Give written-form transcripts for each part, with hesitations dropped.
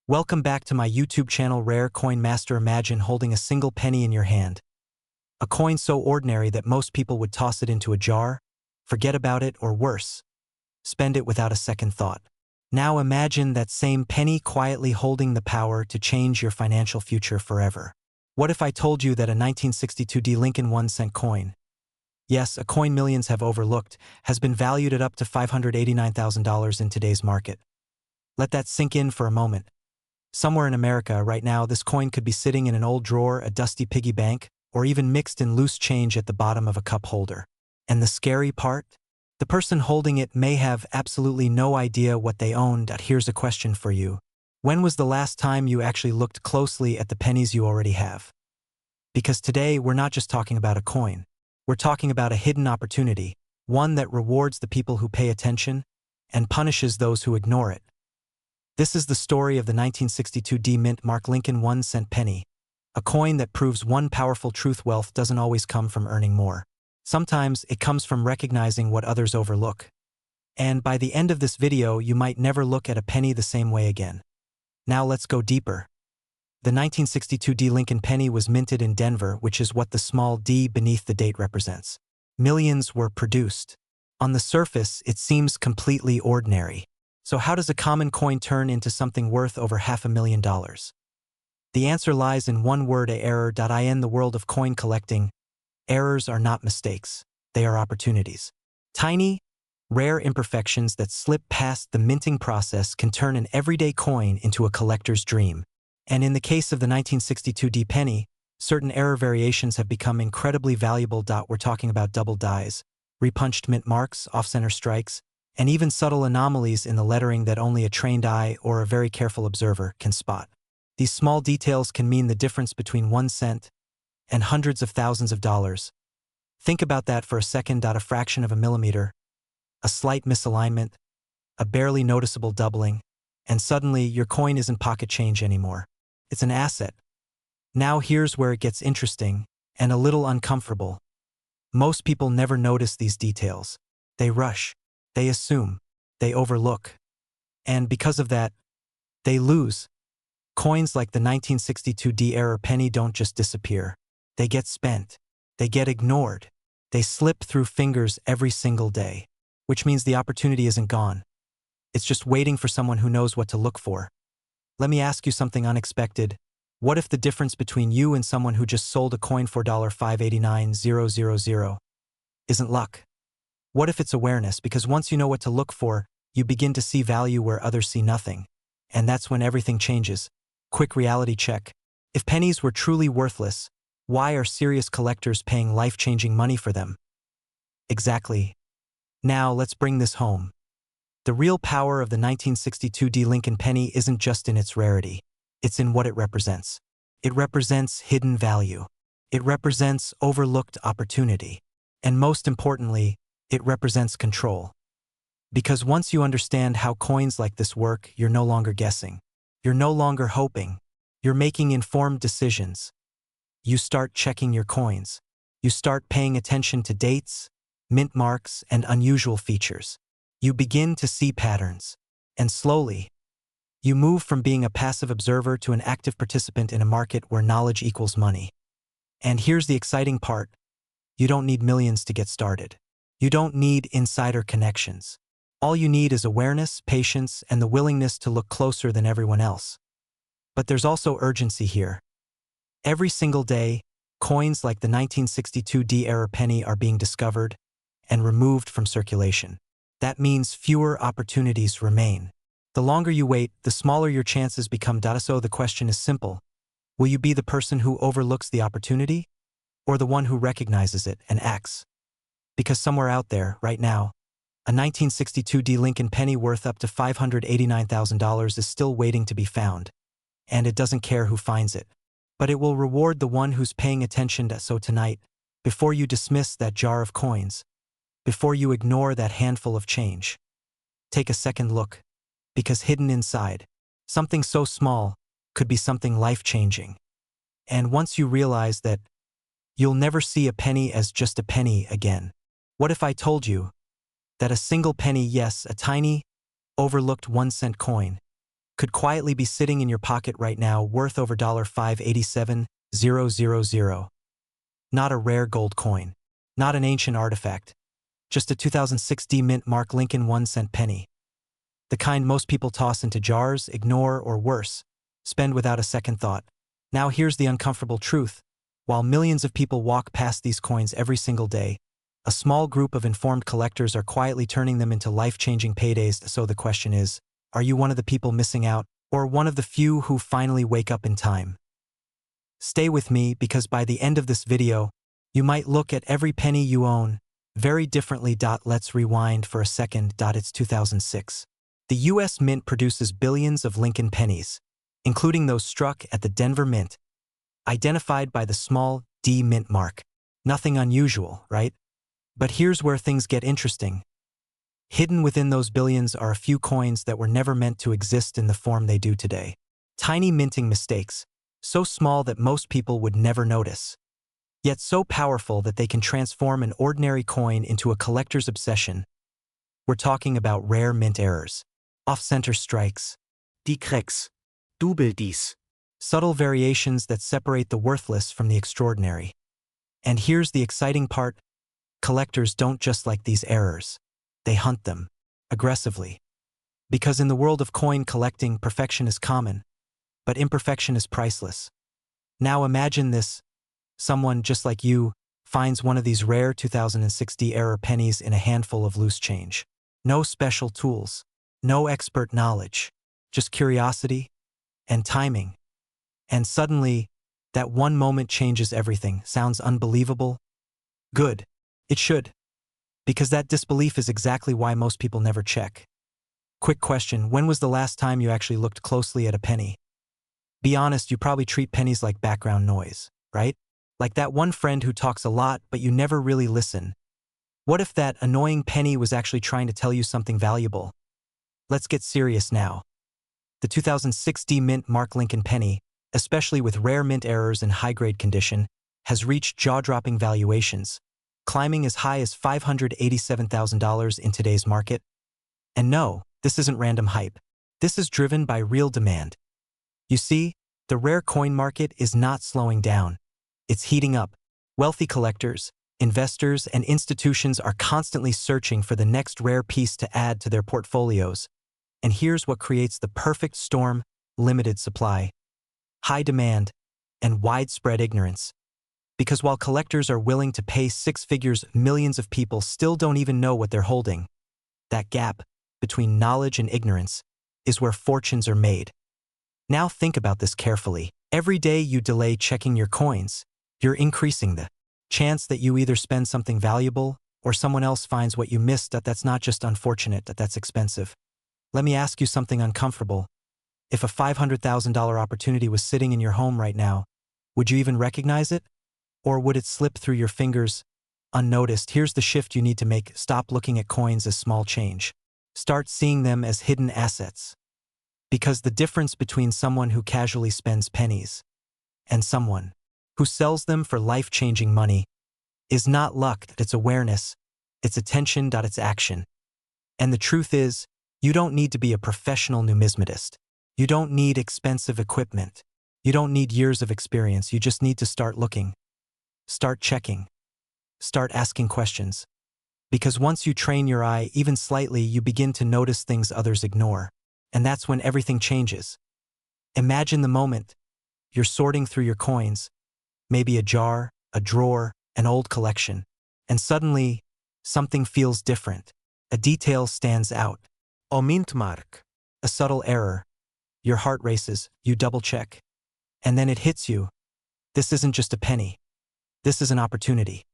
Welcome back to my YouTube channel Rare Coin Master. Imagine holding a single penny in your hand. A coin so ordinary that most people would toss it into a jar, forget about it, or worse, spend it without a second thought. Now imagine that same penny quietly holding the power to change your financial future forever. What if I told you that a 1962 Lincoln 1-cent coin, yes, a coin millions have overlooked, has been valued at up to $589,000 in today's market? Let that sink in for a moment. Somewhere in America right now, this coin could be sitting in an old drawer, a dusty piggy bank, or even mixed in loose change at the bottom of a cup holder. And the scary part? The person holding it may have absolutely no idea what they owned. Here's a question for you. When was the last time you actually looked closely at the pennies you already have? Because today, we're not just talking about a coin. We're talking about a hidden opportunity, one that rewards the people who pay attention and punishes those who ignore it. This is the story of the 1962 mint mark Lincoln 1-cent penny, a coin that proves one powerful truth: wealth doesn't always come from earning more. Sometimes it comes from recognizing what others overlook. And by the end of this video, you might never look at a penny the same way again. Now let's go deeper. The 1962 Lincoln penny was minted in Denver, which is what the small d beneath the date represents. Millions were produced. On the surface, it seems completely ordinary. So how does a common coin turn into something worth over $500,000? The answer lies in one word: error. In the world of coin collecting, errors are not mistakes, they are opportunities. Tiny, rare imperfections that slip past the minting process can turn an everyday coin into a collector's dream. And in the case of the 1962 penny, certain error variations have become incredibly valuable. We're talking about double dies, repunched mint marks, off-center strikes, and even subtle anomalies in the lettering that only a trained eye or a very careful observer can spot. These small details can mean the difference between 1 cent and hundreds of thousands of dollars. Think about that for a second. A fraction of a millimeter, a slight misalignment, a barely noticeable doubling, and suddenly your coin isn't pocket change anymore. It's an asset. Now here's where it gets interesting and a little uncomfortable. Most people never notice these details. They rush. They assume, they overlook, and because of that, they lose. Coins like the 1962 error penny don't just disappear. They get spent. They get ignored. They slip through fingers every single day, which means the opportunity isn't gone. It's just waiting for someone who knows what to look for. Let me ask you something unexpected. What if the difference between you and someone who just sold a coin for $589,000 isn't luck? What if it's awareness? Because once you know what to look for, you begin to see value where others see nothing. And that's when everything changes. Quick reality check. If pennies were truly worthless, why are serious collectors paying life-changing money for them? Exactly. Now let's bring this home. The real power of the 1962 Lincoln penny isn't just in its rarity. It's in what it represents. It represents hidden value. It represents overlooked opportunity. And most importantly, it represents control. Because once you understand how coins like this work, you're no longer guessing. You're no longer hoping. You're making informed decisions. You start checking your coins. You start paying attention to dates, mint marks, and unusual features. You begin to see patterns. And slowly, you move from being a passive observer to an active participant in a market where knowledge equals money. And here's the exciting part. You don't need millions to get started. You don't need insider connections. All you need is awareness, patience, and the willingness to look closer than everyone else. But there's also urgency here. Every single day, coins like the 1962 error penny are being discovered and removed from circulation. That means fewer opportunities remain. The longer you wait, the smaller your chances become. So the question is simple. Will you be the person who overlooks the opportunity, or the one who recognizes it and acts? Because somewhere out there, right now, a 1962 Lincoln penny worth up to $589,000 is still waiting to be found. And it doesn't care who finds it. But it will reward the one who's paying attention. So tonight, before you dismiss that jar of coins, before you ignore that handful of change, take a second look. Because hidden inside, something so small could be something life-changing. And once you realize that, you'll never see a penny as just a penny again. What if I told you that a single penny, yes, a tiny, overlooked 1-cent coin, could quietly be sitting in your pocket right now, worth over $587,000. Not a rare gold coin, not an ancient artifact, just a 2006 mint Mark Lincoln 1-cent penny. The kind most people toss into jars, ignore, or worse, spend without a second thought. Now here's the uncomfortable truth. While millions of people walk past these coins every single day, a small group of informed collectors are quietly turning them into life-changing paydays. So the question is, are you one of the people missing out, or one of the few who finally wake up in time? Stay with me, because by the end of this video, you might look at every penny you own very differently. Let's rewind for a second. It's 2006. The U.S. Mint produces billions of Lincoln pennies, including those struck at the Denver Mint, identified by the small D mint mark. Nothing unusual, right? But here's where things get interesting. Hidden within those billions are a few coins that were never meant to exist in the form they do today. Tiny minting mistakes, so small that most people would never notice, yet so powerful that they can transform an ordinary coin into a collector's obsession. We're talking about rare mint errors, off-center strikes, decrex, double dies, subtle variations that separate the worthless from the extraordinary. And here's the exciting part. Collectors don't just like these errors. They hunt them aggressively. Because in the world of coin collecting, perfection is common, but imperfection is priceless. Now imagine this. Someone just like you finds one of these rare 2060 error pennies in a handful of loose change. No special tools, no expert knowledge, just curiosity and timing. And suddenly, that one moment changes everything. Sounds unbelievable? Good. It should. Because that disbelief is exactly why most people never check. Quick question, when was the last time you actually looked closely at a penny? Be honest, you probably treat pennies like background noise, right? Like that one friend who talks a lot, but you never really listen. What if that annoying penny was actually trying to tell you something valuable? Let's get serious now. The 2006 mint Mark Lincoln penny, especially with rare mint errors in high-grade condition, has reached jaw-dropping valuations, climbing as high as $587,000 in today's market. And no, this isn't random hype. This is driven by real demand. You see, the rare coin market is not slowing down. It's heating up. Wealthy collectors, investors, and institutions are constantly searching for the next rare piece to add to their portfolios. And here's what creates the perfect storm: limited supply, high demand, and widespread ignorance. Because while collectors are willing to pay six figures, millions of people still don't even know what they're holding. That gap between knowledge and ignorance is where fortunes are made. Now think about this carefully. Every day you delay checking your coins, you're increasing the chance that you either spend something valuable or someone else finds what you missed. That's not just unfortunate, that's expensive. Let me ask you something uncomfortable. If a $500,000 opportunity was sitting in your home right now, would you even recognize it? Or would it slip through your fingers unnoticed? Here's the shift you need to make. Stop looking at coins as small change. Start seeing them as hidden assets. Because the difference between someone who casually spends pennies and someone who sells them for life-changing money is not luck, it's awareness, it's attention, it's action. And the truth is, you don't need to be a professional numismatist. You don't need expensive equipment. You don't need years of experience. You just need to start looking. Start checking. Start asking questions. Because once you train your eye even slightly, you begin to notice things others ignore. And that's when everything changes. Imagine the moment you're sorting through your coins, maybe a jar, a drawer, an old collection, and suddenly something feels different. A detail stands out. A mint mark. A subtle error. Your heart races, you double-check. And then it hits you. This isn't just a penny. This is an opportunity.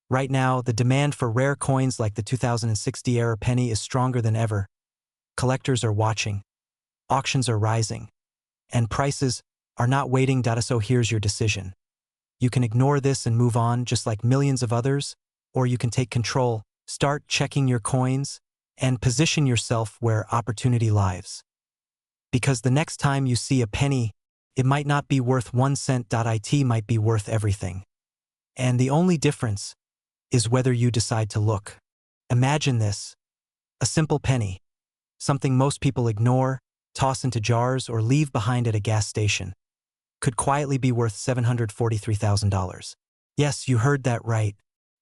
Right now, the demand for rare coins like the 2060 era penny is stronger than ever. Collectors are watching. Auctions are rising. And prices are not waiting. So here's your decision. You can ignore this and move on just like millions of others, or you can take control, start checking your coins, and position yourself where opportunity lies. Because the next time you see a penny, it might not be worth 1 cent. It might be worth everything. And the only difference is whether you decide to look. Imagine this. A simple penny. Something most people ignore, toss into jars, or leave behind at a gas station could quietly be worth $743,000. Yes, you heard that right.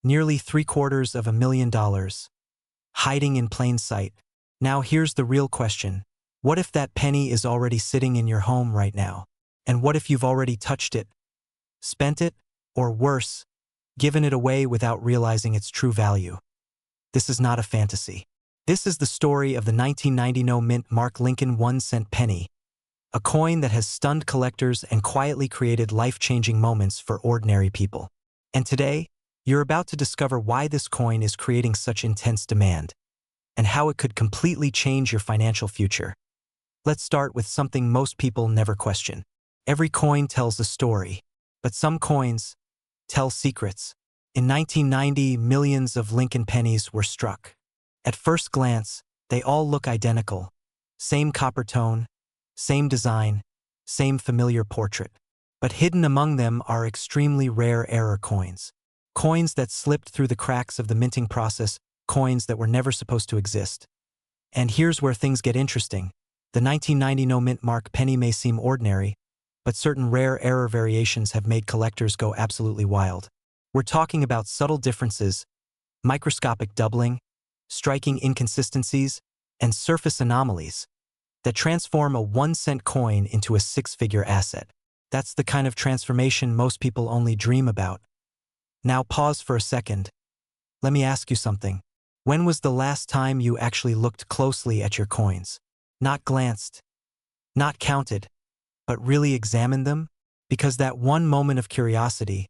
Nearly $750,000, hiding in plain sight. Now here's the real question. What if that penny is already sitting in your home right now? And what if you've already touched it, spent it, or worse, given it away without realizing its true value? This is not a fantasy. This is the story of the 1990 no-mint Mark Lincoln 1-cent penny, a coin that has stunned collectors and quietly created life-changing moments for ordinary people. And today, you're about to discover why this coin is creating such intense demand, and how it could completely change your financial future. Let's start with something most people never question. Every coin tells a story, but some coins tell secrets. In 1990, millions of Lincoln pennies were struck. At first glance, they all look identical. Same copper tone, same design, same familiar portrait. But hidden among them are extremely rare error coins. Coins that slipped through the cracks of the minting process, coins that were never supposed to exist. And here's where things get interesting. The 1990 no-mint Mark penny may seem ordinary, but certain rare error variations have made collectors go absolutely wild. We're talking about subtle differences, microscopic doubling, striking inconsistencies, and surface anomalies that transform a 1-cent coin into a 6-figure asset. That's the kind of transformation most people only dream about. Now pause for a second. Let me ask you something. When was the last time you actually looked closely at your coins? Not glanced, not counted, but really examined them? Because that one moment of curiosity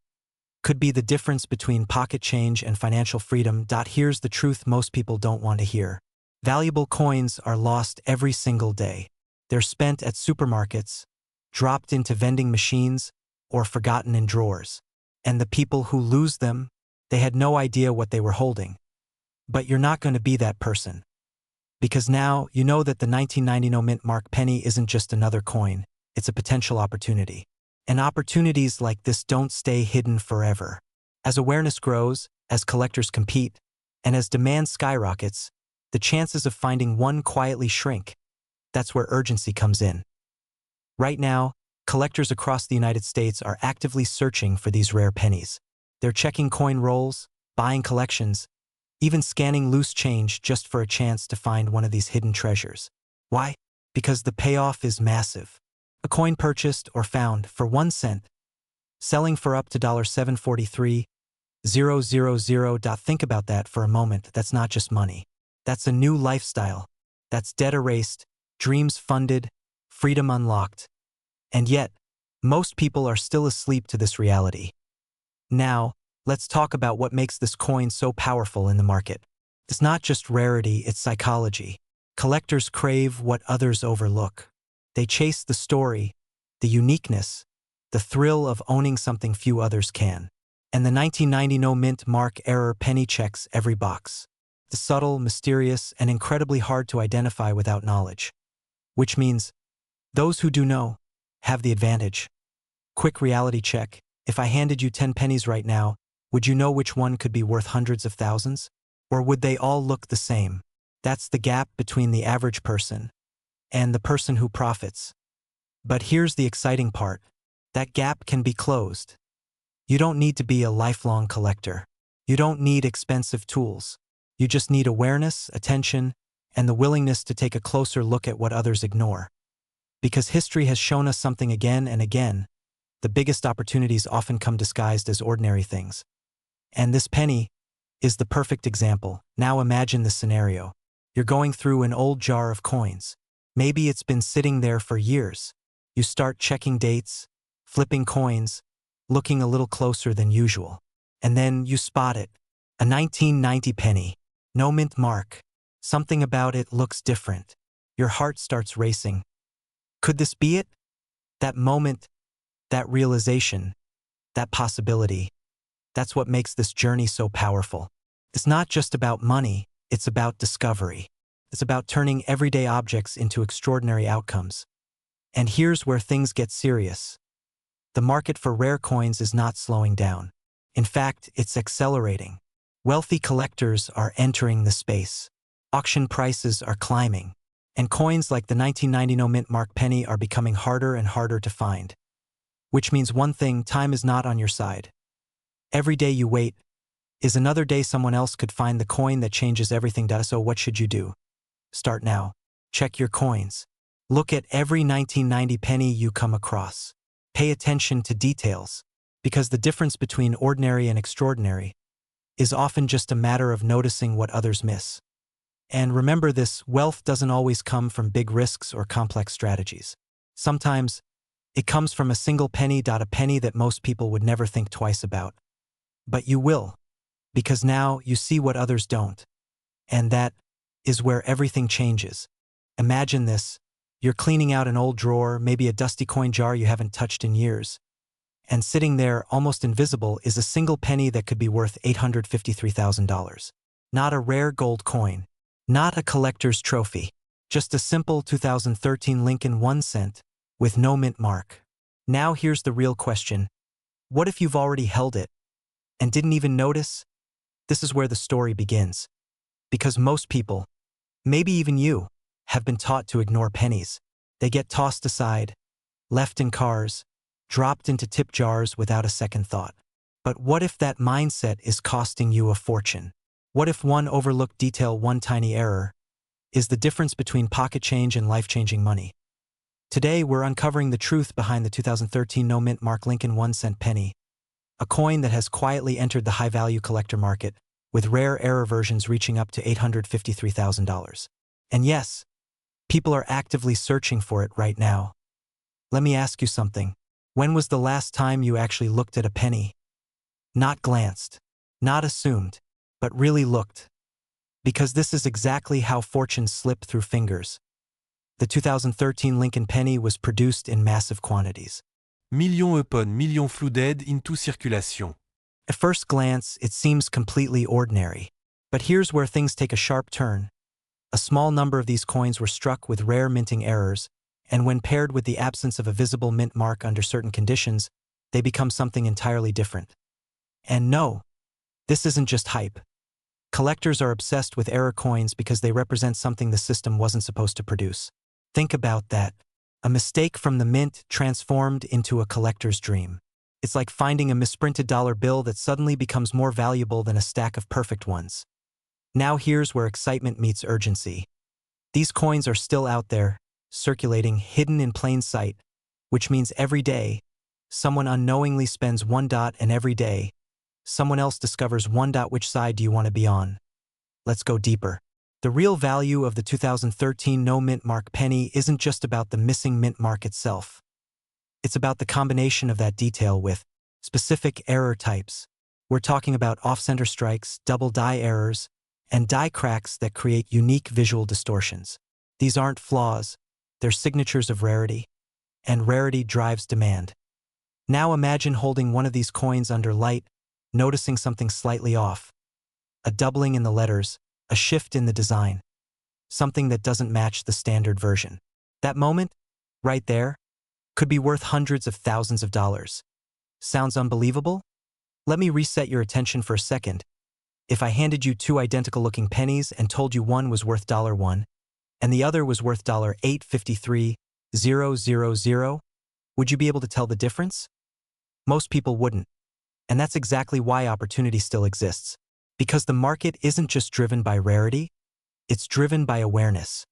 could be the difference between pocket change and financial freedom. Here's the truth most people don't want to hear. Valuable coins are lost every single day. They're spent at supermarkets, dropped into vending machines, or forgotten in drawers. And the people who lose them, they had no idea what they were holding. But you're not going to be that person. Because now you know that the 1990 no-mint Mark penny isn't just another coin, it's a potential opportunity. And opportunities like this don't stay hidden forever. As awareness grows, as collectors compete, and as demand skyrockets, the chances of finding one quietly shrink. That's where urgency comes in. Right now, collectors across the United States are actively searching for these rare pennies. They're checking coin rolls, buying collections, even scanning loose change just for a chance to find one of these hidden treasures. Why? Because the payoff is massive. A coin purchased or found for 1 cent, selling for up to $743,000. Think about that for a moment. That's not just money. That's a new lifestyle. That's debt erased, dreams funded, freedom unlocked. And yet, most people are still asleep to this reality. Now, let's talk about what makes this coin so powerful in the market. It's not just rarity, it's psychology. Collectors crave what others overlook. They chase the story, the uniqueness, the thrill of owning something few others can. And the 1990 no-mint Mark error penny checks every box. The subtle, mysterious, and incredibly hard to identify without knowledge. Which means, those who do know have the advantage. Quick reality check. If I handed you 10 pennies right now, would you know which one could be worth hundreds of thousands? Or would they all look the same? That's the gap between the average person and the person who profits. But here's the exciting part. That gap can be closed. You don't need to be a lifelong collector. You don't need expensive tools. You just need awareness, attention, and the willingness to take a closer look at what others ignore. Because history has shown us something again and again, the biggest opportunities often come disguised as ordinary things. And this penny is the perfect example. Now imagine this scenario. You're going through an old jar of coins. Maybe it's been sitting there for years. You start checking dates, flipping coins, looking a little closer than usual. And then you spot it. A 1990 penny. No mint mark. Something about it looks different. Your heart starts racing. Could this be it? That moment, that realization, that possibility. That's what makes this journey so powerful. It's not just about money, it's about discovery. It's about turning everyday objects into extraordinary outcomes. And here's where things get serious. The market for rare coins is not slowing down. In fact, it's accelerating. Wealthy collectors are entering the space. Auction prices are climbing. And coins like the 1990 no mint mark penny are becoming harder and harder to find. Which means one thing: time is not on your side. Every day you wait is another day someone else could find the coin that changes everything. So what should you do? Start now. Check your coins. Look at every 1990 penny you come across. Pay attention to details, because the difference between ordinary and extraordinary is often just a matter of noticing what others miss. And remember this: wealth doesn't always come from big risks or complex strategies. Sometimes it comes from a single penny. A penny that most people would never think twice about. But you will, because now you see what others don't. And that is where everything changes. Imagine this: you're cleaning out an old drawer, maybe a dusty coin jar you haven't touched in years. And sitting there, almost invisible, is a single penny that could be worth $853,000. Not a rare gold coin, not a collector's trophy, just a simple 2013 Lincoln 1 cent with no mint mark. Now here's the real question: what if you've already held it and didn't even notice? This is where the story begins. Because most people, maybe even you, have been taught to ignore pennies. They get tossed aside, left in cars, dropped into tip jars without a second thought. But what if that mindset is costing you a fortune? What if one overlooked detail, one tiny error, is the difference between pocket change and life-changing money? Today we're uncovering the truth behind the 2013 no mint mark Lincoln 1 cent penny, a coin that has quietly entered the high-value collector market, with rare error versions reaching up to $853,000. And yes, people are actively searching for it right now. Let me ask you something. When was the last time you actually looked at a penny? Not glanced, not assumed, but really looked. Because this is exactly how fortunes slip through fingers. The 2013 Lincoln penny was produced in massive quantities. Millions upon millions flooded into circulation. At first glance, it seems completely ordinary. But here's where things take a sharp turn. A small number of these coins were struck with rare minting errors, and when paired with the absence of a visible mint mark under certain conditions, they become something entirely different. And no, this isn't just hype. Collectors are obsessed with error coins because they represent something the system wasn't supposed to produce. Think about that. A mistake from the mint transformed into a collector's dream. It's like finding a misprinted dollar bill that suddenly becomes more valuable than a stack of perfect ones. Now here's where excitement meets urgency. These coins are still out there, circulating, hidden in plain sight, which means every day, someone unknowingly spends $1, and every day, someone else discovers $1. Which side do you want to be on? Let's go deeper. The real value of the 2013 no mint mark penny isn't just about the missing mint mark itself. It's about the combination of that detail with specific error types. We're talking about off-center strikes, double die errors, and die cracks that create unique visual distortions. These aren't flaws, they're signatures of rarity, and rarity drives demand. Now imagine holding one of these coins under light, noticing something slightly off. A doubling in the letters, a shift in the design, something that doesn't match the standard version. That moment, right there, could be worth hundreds of thousands of dollars. Sounds unbelievable? Let me reset your attention for a second. If I handed you two identical-looking pennies and told you one was worth $1 and the other was worth $853,000, would you be able to tell the difference? Most people wouldn't. And that's exactly why opportunity still exists. Because the market isn't just driven by rarity, it's driven by awareness.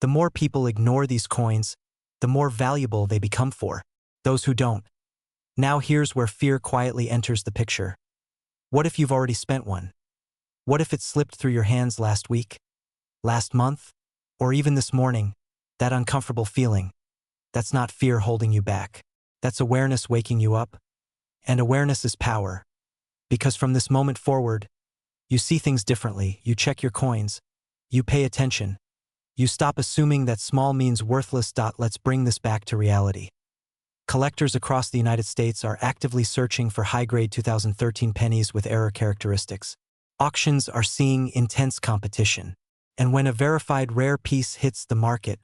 The more people ignore these coins, the more valuable they become for those who don't. Now here's where fear quietly enters the picture. What if you've already spent one? What if it slipped through your hands last week, last month, or even this morning? That uncomfortable feeling, that's not fear holding you back. That's awareness waking you up. And awareness is power. Because from this moment forward, you see things differently, you check your coins, you pay attention, you stop assuming that small means worthless. Let's bring this back to reality. Collectors across the United States are actively searching for high-grade 2013 pennies with error characteristics. Auctions are seeing intense competition. And when a verified rare piece hits the market,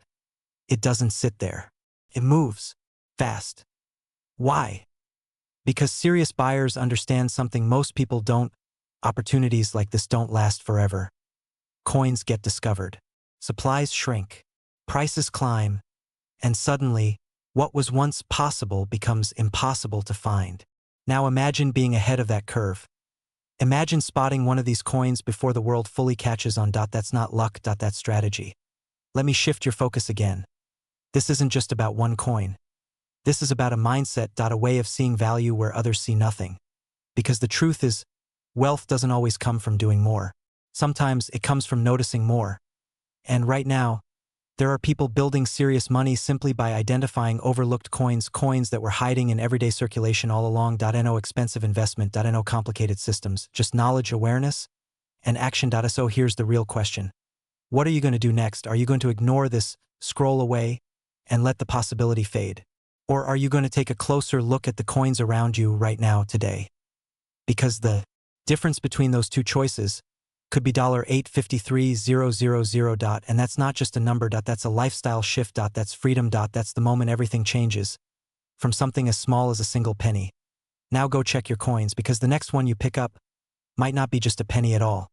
it doesn't sit there. It moves fast. Why? Because serious buyers understand something most people don't. Opportunities like this don't last forever. Coins get discovered. Supplies shrink. Prices climb, and suddenly, what was once possible becomes impossible to find. Now imagine being ahead of that curve. Imagine spotting one of these coins before the world fully catches on. That's not luck. That's strategy. Let me shift your focus again. This isn't just about one coin. This is about a mindset. A way of seeing value where others see nothing. Because the truth is, wealth doesn't always come from doing more. Sometimes it comes from noticing more. And right now, there are people building serious money simply by identifying overlooked coins that were hiding in everyday circulation all along. No expensive investment. No complicated systems, just knowledge, awareness, and action. So here's the real question. What are you going to do next? Are you going to ignore this, scroll away, and let the possibility fade? Or are you going to take a closer look at the coins around you right now, today? Because the difference between those two choices could be $853,000. And that's not just a number. That's a lifestyle shift. That's freedom. That's the moment everything changes. From something as small as a single penny. Now go check your coins, because the next one you pick up might not be just a penny at all.